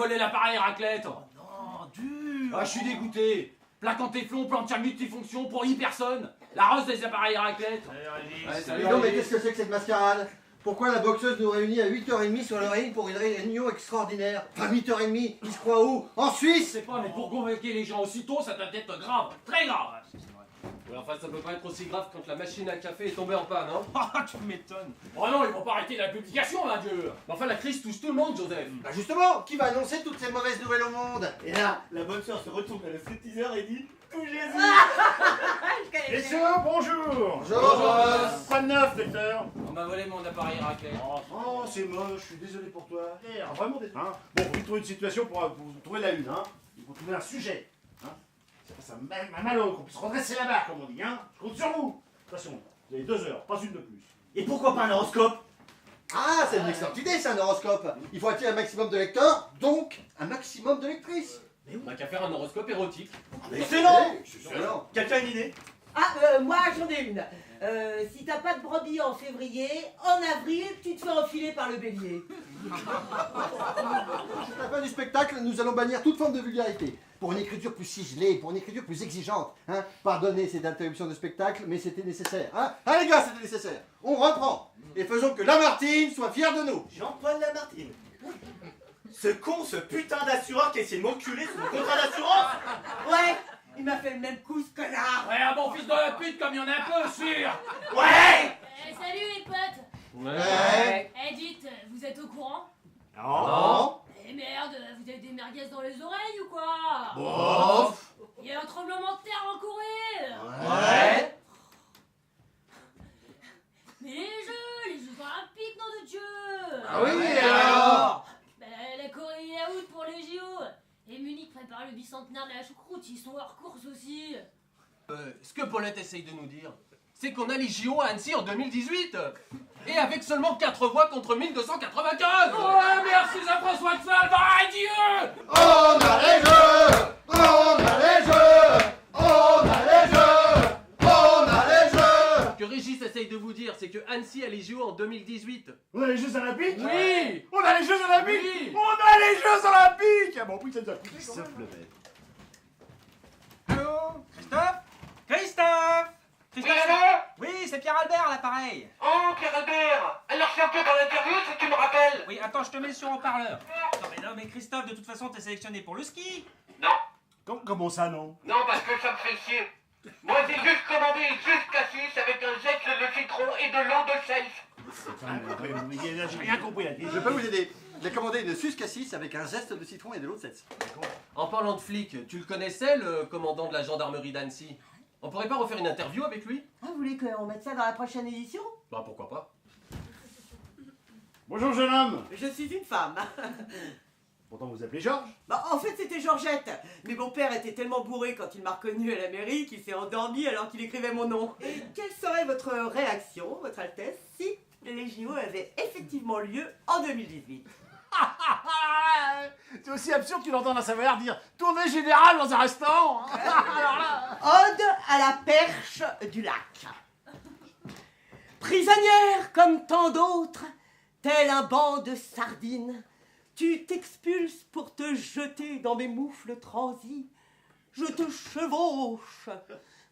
volé l'appareil raclette. Oh non, dur. Ah, je suis dégoûté. Plaque en téflon, plancha multifonction pour 8 personnes. La rose des appareils raclette. Ouais, salut, Non mais Régis. qu'est-ce que c'est que cette mascarade? Pourquoi la boxeuse nous réunit à 8h30 sur le ring pour une réunion extraordinaire? Enfin 8h30, il se croit où? En Je Suisse? sais pas, mais pour convoquer les gens aussitôt, ça doit être grave. Très grave. Ouais, enfin, ça peut pas être aussi grave quand la machine à café est tombée en panne, hein. Oh, tu m'étonnes. Oh non, ils vont pas arrêter la publication, là, Dieu. Mais enfin, la crise touche tout le monde, Joseph. Bah justement, qui va annoncer toutes ces mauvaises nouvelles au monde? Et là, la bonne sœur se retourne vers le stripteaseur et dit tout Jésus. Messieurs, bonjour. Bonjour. Quoi de neuf, lecteur? On m'a volé mon appareil raclette. Oh, c'est moche, je suis désolé pour toi. Vraiment désolé. Hein, bon, vous trouvez une situation pour trouver la une, hein. Il faut trouver un sujet. Hein. Ça m'a malheureux qu'on puisse redresser la barre, comme on dit, hein. Je compte sur vous. Attention, vous avez 2 heures, pas une de plus. Et pourquoi pas un horoscope? Ah, c'est une excellente idée, c'est un horoscope. Il faut attirer un maximum de lecteurs, donc un maximum de lectrices. On n'a qu'à faire un horoscope érotique. Excellent. Excellent. Quelqu'un a une idée? Moi j'en ai une. Si t'as pas de brebis en février, en avril, tu te fais enfiler par le bélier. À la fin du spectacle, nous allons bannir toute forme de vulgarité. Pour une écriture plus ciselée, pour une écriture plus exigeante. Hein. Pardonnez cette interruption de spectacle, mais c'était nécessaire. Hein. Ah les gars, c'était nécessaire. On reprend. Et faisons que Lamartine soit fier de nous. Jean-Paul Lamartine. Ce con, ce putain d'assureur qui a essayé de m'enculer sur mon contrat d'assurance. Ouais, il m'a fait le même coup ce connard. Ouais, un bon fils de la pute comme il y en a un peu, sûr. Ouais. Salut les potes. Ouais. Eh dites, vous êtes au courant? Non. Eh merde, vous avez des merguez dans les oreilles ou quoi? Bof. Il y a un tremblement de terre en Corée. Ouais. Mais les Jeux Olympiques, nom de Dieu. Ah oui, alors. La Corée est out pour les JO. Et Munich prépare le bicentenaire de la choucroute, ils sont hors course aussi. Ce que Paulette essaye de nous dire, c'est qu'on a les JO à Annecy en 2018. Et avec seulement 4 voix contre 1295. Ouais, merci Jean-François de Sales, adieu. On a les jeux. On a les jeux. On a les jeux. On a les jeux. Ce que Régis essaye de vous dire, c'est que Annecy a les JO en 2018. On a les Jeux Olympiques? Oui. On a les Jeux Olympiques? Oui. On a les Jeux Olympiques! Ah bon, oui, ça nous a coûté quand même. Allô? Christophe? Christophe? Oui, c'est Pierre Albert à l'appareil. Oh, Pierre-Albert! Alors je suis un peu dans l'interview, si tu me rappelles? Oui, attends, je te mets sur haut-parleur. Non mais Christophe, de toute façon, t'es sélectionné pour le ski. Non, Comment ça, non? non, parce que ça me fait chier. Moi, j'ai juste commandé jusqu'à 6 avec un gel de citron et de l'eau de sel. J'ai rien compris là. Je peux vous aider. J'ai commandé une Suze Cassis avec un zeste de citron et de l'eau de cesse. En parlant de flic, tu le connaissais, le commandant de la gendarmerie d'Annecy? On pourrait pas refaire une interview avec lui? Ah, vous voulez qu'on mette ça dans la prochaine édition? Bah pourquoi pas. Bonjour, jeune homme. Je suis une femme. Pourtant, vous appelez Georges? Bah, en fait, c'était Georgette. Mais mon père était tellement bourré quand il m'a reconnu à la mairie qu'il s'est endormi alors qu'il écrivait mon nom. Et quelle serait votre réaction, votre Altesse, si les JO avaient effectivement lieu en 2018? C'est aussi absurde que d'entendre un Savoyard dire tournée générale dans un restaurant. Ode à la perche du lac. Prisonnière comme tant d'autres, tel un banc de sardines, tu t'expulses pour te jeter dans mes moufles transis. Je te chevauche,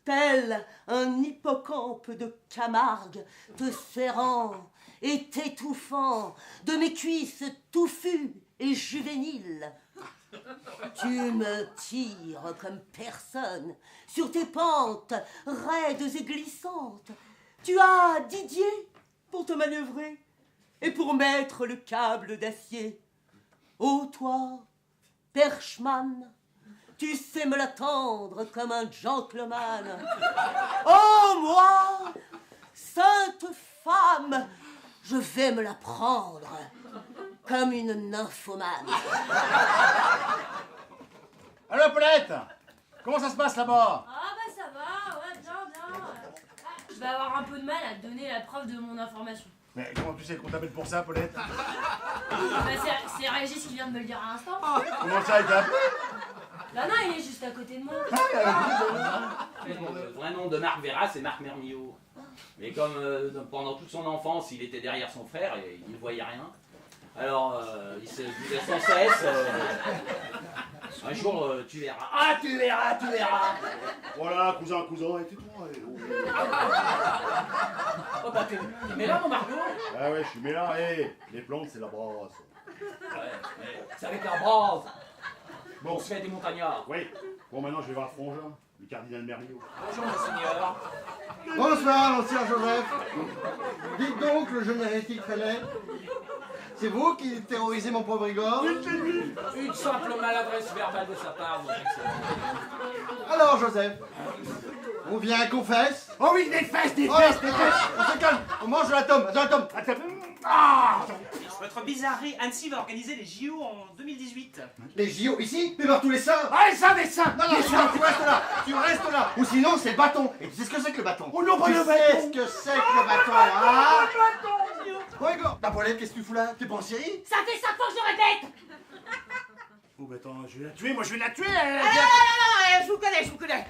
tel un hippocampe de Camargue, te serrant et t'étouffant de mes cuisses touffues et juvéniles. Tu me tires comme personne sur tes pentes raides et glissantes. Tu as Didier pour te manœuvrer et pour mettre le câble d'acier. Ô toi, Perchman, tu sais me l'attendre comme un gentleman. Oh moi, sainte femme, je vais me la prendre comme une nymphomane. Allô, Paulette? Comment ça se passe là-bas? Ah bah ça va, ouais, bien. Je vais avoir un peu de mal à te donner la preuve de mon information. Mais comment tu sais qu'on t'appelle pour ça, Paulette? Bah c'est Régis qui vient de me le dire à l'instant. Comment ça, il t'a appelé? Bah non, il est juste à côté de moi. Le vrai nom de Marc Vera, c'est Marc Mermillot. Mais comme pendant toute son enfance, il était derrière son frère et il ne voyait rien, Alors, il se disait sans cesse. Un jour, tu verras. Ah, tu verras, tu verras. Voilà, cousin, et tais-toi. Oh bah, t'es là, mon Margot. Ah ouais, je suis là, les plantes, c'est la brasse. Ouais, mais c'est avec la brasse. Bon. On se fait des montagnards. Oui. Bon, maintenant, je vais voir Frangin, le cardinal Merlot. Bonjour, monseigneur. Bonsoir, ancien Joseph. Dites donc, le jeune hérétique Fellet, c'est vous qui terrorisez mon pauvre Igor? Une simple maladresse verbale de sa part, mon excellence. Alors, Joseph, on vient qu'on fesse? Oh oui, des fesses, Oh, on se calme, on mange de la tome, Votre bizarrerie, Annecy va organiser les JO en 2018. Les JO ici? Mais tous les seins! Ah, les seins, des seins! Non, tu restes là, ou sinon c'est le bâton. Et tu sais ce que c'est que le bâton? Oh non, pas tu le sais bâton. ce que c'est que le bâton, hein? Bon, Igor, ta Paulette, qu'est-ce que tu fous là? T'es pas en série? Ça fait 5 fois que je répète. Oh, bah attends, je vais la tuer, moi je vais la tuer! Je vous connais.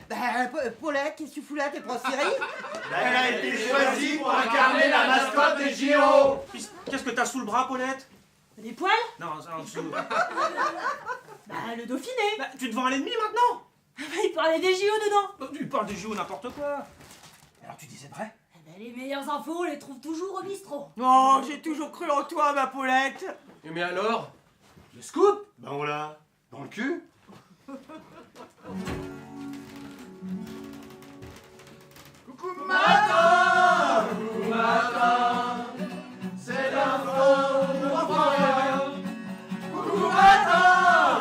Paulette, qu'est-ce que tu fous là? T'es pas en série? Elle a été choisie pour incarner la mascotte des JO. Qu'est-ce que t'as sous le bras, Paulette? Des poils? Non, en dessous. Bah, le Dauphiné. Bah, tu te vends à l'ennemi maintenant? Il parlait des JO dedans. Bah, tu parles des JO n'importe quoi. Alors tu disais vrai? Eh ben, les meilleures infos, on les trouve toujours au bistrot. Oh, j'ai toujours cru en toi, ma Paulette. Mais alors, le scoop? Ben on l'a dans le cul. Coucou matin, c'est l'info de mon frère. Coucou matin,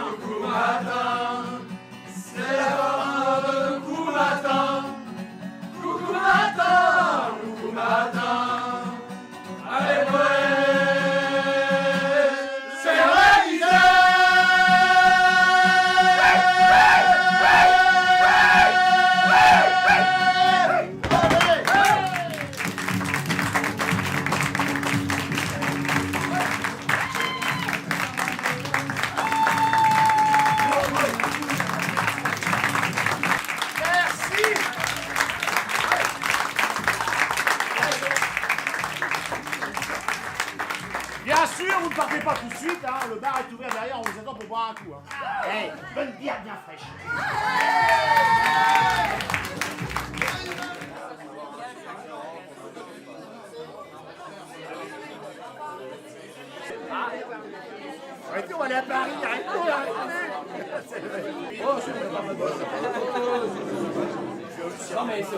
c'est la fin de coucou matin. Coucou matin, allez c'est réalisé. Bien sûr, vous ne partez pas tout de suite, hein. Le bar est ouvert derrière, on vous attend pour boire un coup. Hein. Hey, bonne bière bien fraîche. Arrêtez, on va aller à Paris, arrêtez. Non, mais c'est...